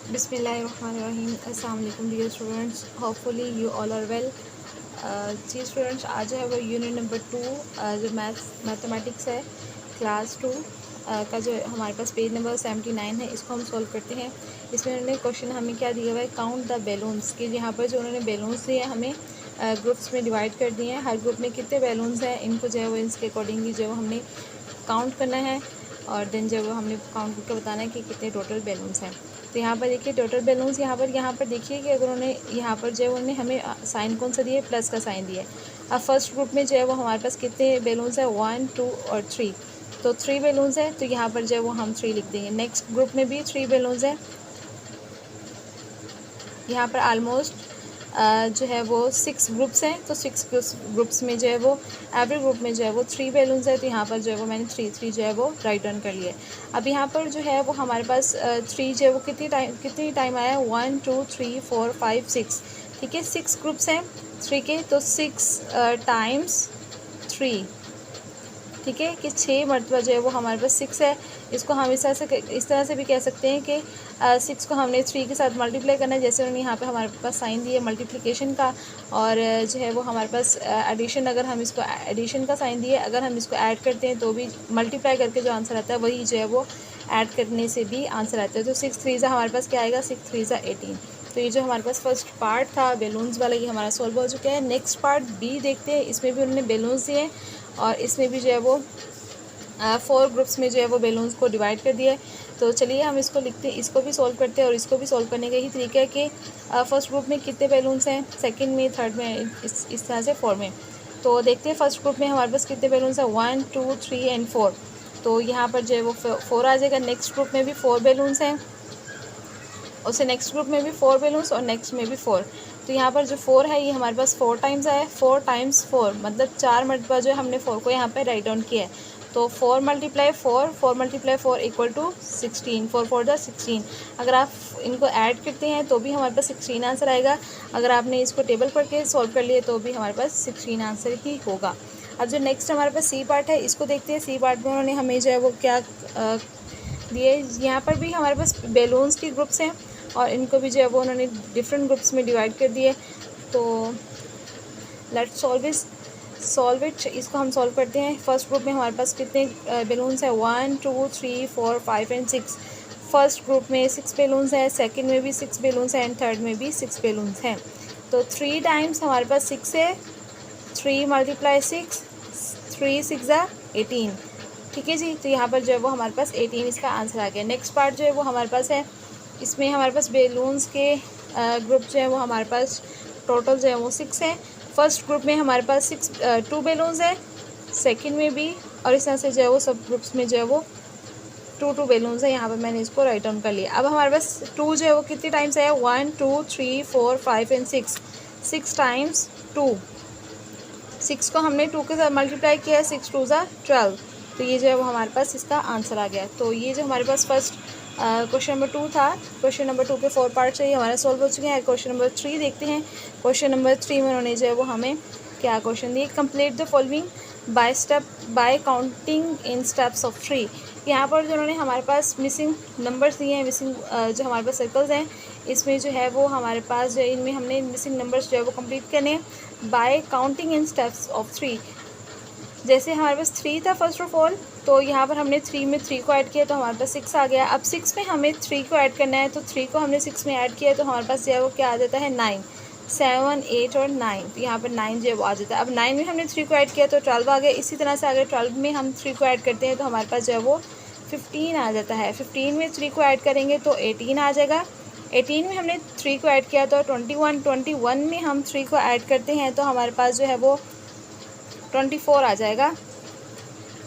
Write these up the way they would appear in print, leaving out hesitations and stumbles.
बिस्मिल्लाहिर्रहमानिर्रहीम। अस्सलाम वालेकुम dear students, hopefully you all are well. जी स्टूडेंट्स, आज है वो यूनिट नंबर 2 जो मैथमेटिक्स है क्लास 2 का जो हमारे पास पेज नंबर 79 है, इसको हम सॉल्व करते हैं। इसमें उन्होंने क्वेश्चन हमें क्या दिया हुआ है, काउंट द बैलून्स, कि यहाँ पर जो उन्होंने बैलून्स दिए हैं हमें ग्रुप्स में डिवाइड कर दिए हैं। हर ग्रुप में कितने बैलून्स हैं, इनको जो है वो इसके अकॉर्डिंगली जो है हमने काउंट करना है और देन जो हमने काउंट करके बताना है कि कितने टोटल बैलून्स हैं। तो यहाँ पर देखिए टोटल बैलून्स, यहाँ पर देखिए कि अगर उन्होंने यहाँ पर जो है उन्होंने हमें साइन कौन सा दिया है, प्लस का साइन दिया है। अब फर्स्ट ग्रुप में जो है वो हमारे पास कितने बैलून्स है, 1 2 और 3, तो 3 बैलून्स है, तो यहाँ पर जो है वो हम 3 लिख देंगे। नेक्स्ट ग्रुप में भी 3 बैलून्स है, यहाँ पर ऑलमोस्ट जो है वो 6 ग्रुप्स हैं, तो 6 ग्रुप्स में जो है वो एवरी ग्रुप में जो है वो 3 बैलून्स है, तो यहाँ पर जो है वो मैंने 3 जो है वो राइट डाउन कर लिया है। अब यहाँ पर जो है वो हमारे पास 3 जो है वो कितनी टाइम आया है, 1 2 3 4 5 6, ठीक है। 6 ग्रुप्स हैं 3 के, तो 6 टाइम्स 3, ठीक है, कि 6 मरतबा जो है वो हमारे पास 6 है। इसको हम इस तरह से भी कह सकते हैं कि 6 को हमने 3 के साथ मल्टीप्लाई करना है, जैसे उन्होंने यहाँ पे हमारे पास साइन दिया मल्टीप्लिकेशन का, और जो है वो हमारे पास एडिशन, अगर हम इसको एडिशन का साइन दिए, अगर हम इसको ऐड करते हैं तो भी मल्टीप्लाई करके जो आंसर आता है वही जो है वो ऐड करने से भी आंसर आता है। तो 6 3 हमारे पास क्या आएगा, 6 3 18। तो ये जो हमारे पास फर्स्ट पार्ट था बैलून्स वाला, ये हमारा सॉल्व हो चुका है। नेक्स्ट पार्ट बी देखते हैं, इसमें भी उन्होंने बैलून्स दिए और इसमें भी जो है वो 4 ग्रुप्स में जो है वो बैलून्स को डिवाइड कर दिया है। तो चलिए हम इसको लिखते हैं, इसको भी सॉल्व करते हैं और इसको भी सॉल्व करने का ही तरीका है कि फर्स्ट ग्रुप में कितने बैलून्स हैं, सेकंड में, थर्ड में, इस तरह से 4 में। तो देखते हैं फर्स्ट ग्रुप में हमारे पास कितने बैलून्स हैं, 1 2 3 एंड 4, तो यहाँ पर जो है वो 4 आ जाएगा। नेक्स्ट ग्रुप में भी 4 बैलून्स हैं, उससे नेक्स्ट ग्रुप में भी 4 बैलून्स और नेक्स्ट में भी 4, तो यहाँ पर जो 4 है ये हमारे पास 4 टाइम्स आया है। 4 टाइम्स 4 मतलब 4 मरतबा जो है हमने 4 को यहाँ पे राइट डाउन किया है। तो 4 मल्टीप्लाई 4 इक्वल टू 16, 4 4 16। अगर आप इनको ऐड करते हैं तो भी हमारे पास 16 आंसर आएगा। अगर आपने इसको टेबल पढ़ के सॉल्व कर लिए तो भी हमारे पास 16 आंसर ही होगा। अब जो नेक्स्ट हमारे पास सी पार्ट है, इसको देखते हैं। सी पार्ट में उन्होंने हमें जो है वो क्या दिए, यहाँ पर भी हमारे पास बैलून्स की ग्रुप्स हैं और इनको भी जो है वो उन्होंने डिफरेंट ग्रुप्स में डिवाइड कर दिए। तो लेट्स सॉल्व इट, इसको हम सॉल्व करते हैं। फर्स्ट ग्रुप में हमारे पास कितने बैलून्स हैं, 1 2 3 4 5 एंड 6। फर्स्ट ग्रुप में 6 बैलून्स हैं, सेकंड में भी 6 बैलून्स हैं एंड थर्ड में भी 6 बैलून्स हैं। तो 3 टाइम्स हमारे पास 6 है, 3 मल्टीप्लाई 6, 3 6 18, ठीक है जी। तो यहाँ पर जो है वो हमारे पास 18 इसका आंसर आ गया। नेक्स्ट पार्ट जो है वो हमारे पास है, इसमें हमारे पास बैलून्स के ग्रुप जो है वो हमारे पास टोटल जो है वो 6 है। फर्स्ट ग्रुप में हमारे पास 2 बैलून्स है, सेकंड में भी, और इस तरह से जो है वो सब ग्रुप्स में जो है वो 2 बैलून्स है। यहाँ पर मैंने इसको राइट डाउन कर लिया। अब हमारे पास 2 जो है वो कितनी टाइम्स है, 1 2 3 4 5 एंड 6, 6 टाइम्स 2। 6 को हमने 2 के साथ मल्टीप्लाई किया है, 6 2 12, तो ये जो है वो हमारे पास इसका आंसर आ गया। तो ये जो हमारे पास फर्स्ट क्वेश्चन नंबर 2 था, क्वेश्चन नंबर 2 के 4 पार्ट्स है, ये हमारे सॉल्व हो चुके हैं। क्वेश्चन नंबर 3 देखते हैं। क्वेश्चन नंबर 3 में उन्होंने जो है वो हमें क्या क्वेश्चन दिए, complete the following bye counting in steps of 3। यहाँ पर जो उन्होंने हमारे पास मिसिंग नंबर्स दिए हैं, मिसिंग जो हमारे पास सर्कल्स हैं, इसमें जो है वो हमारे पास जो इनमें हमने मिसिंग नंबर्स जो है वो कंप्लीट करने हैं bye counting in steps of 3। जैसे हमारे पास 3 था फर्स्ट ऑफ ऑल, तो यहाँ पर हमने 3 में 3 को ऐड किया तो हमारे पास 6 आ गया। अब 6 में हमें 3 को ऐड करना है, तो 3 को हमने 6 में ऐड किया तो हमारे पास जो है वो क्या आ जाता है, 9, 7 8 और 9, तो यहाँ पर 9 जो है वो आ जाता है। अब 9 में हमने 3 को ऐड किया तो 12 आ गया। इसी तरह से अगर 12 में हम 3 को ऐड करते हैं तो हमारे पास जो है वो 15 आ जाता है। 15 में 3 को ऐड करेंगे तो 18 आ जाएगा। 18 में हमने 3 को ऐड किया तो 21, 21 में हम 3 को ऐड करते हैं तो हमारे पास जो है वो 24 आ जाएगा।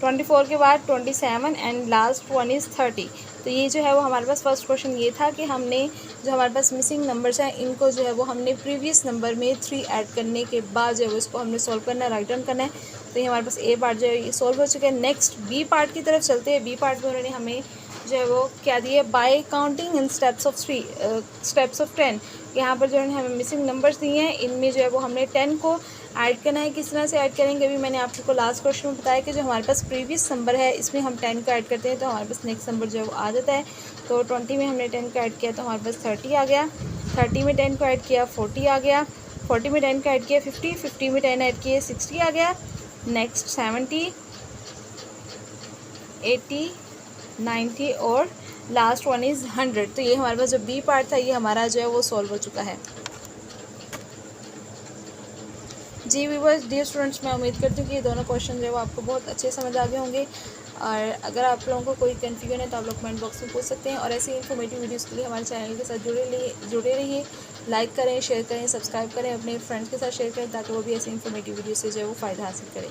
24 के बाद 27 एंड लास्ट वन इज़ 30। तो ये जो है वो हमारे पास फर्स्ट क्वेश्चन ये था कि हमने जो हमारे पास मिसिंग नंबर्स हैं इनको जो है वो हमने प्रीवियस नंबर में 3 ऐड करने के बाद जो है वो इसको हमने सॉल्व करना है, राइट डाउन करना है। तो ये हमारे पास ए पार्ट जो है ये सॉल्व हो चुका है। नेक्स्ट बी पार्ट की तरफ चलते हैं। बी पार्ट में उन्होंने हमें जो है वो क्या दिए, bye counting in steps of 10। यहाँ पर जो है हमें मिसिंग नंबर्स दिए हैं, इनमें जो है वो हमने 10 को ऐड करना है। किस तरह से ऐड करेंगे, अभी मैंने आपको लास्ट क्वेश्चन में बताया कि जो हमारे पास प्रीवियस नंबर है इसमें हम 10 का ऐड करते हैं तो हमारे पास नेक्स्ट नंबर जो है वो आ जाता है। तो 20 में हमने 10 का ऐड किया तो हमारे पास 30 आ गया, 30 में 10 को ऐड किया 40 आ गया, 40 में 10 का ऐड किया 50, 50 में 10 ऐड किए 60 आ गया। नेक्स्ट 70, 80, 90 और लास्ट वन इज़ 100। तो ये हमारे पास जो बी पार्ट था ये हमारा जो है वो सॉल्व हो चुका है। जी व्यूअर्स, डियर स्टूडेंट्स, मैं उम्मीद करती हूँ कि ये दोनों क्वेश्चन जो है वो आपको बहुत अच्छे समझ आ गए होंगे। और अगर आप लोगों को कोई कन्फ्यूजन है तो आप लोग कमेंट बॉक्स में पूछ सकते हैं। और ऐसी इन्फॉर्मेटिव वीडियोस के लिए हमारे चैनल के साथ जुड़े रहिए। लाइक करें, शेयर करें, सब्सक्राइब करें, अपने फ्रेंड्स के साथ शेयर करें ताकि वो भी ऐसी इन्फॉर्मेटिव वीडियो से जो है वो फ़ायदा हासिल करें।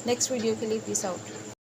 नेक्स्ट वीडियो के लिए पीस आउट।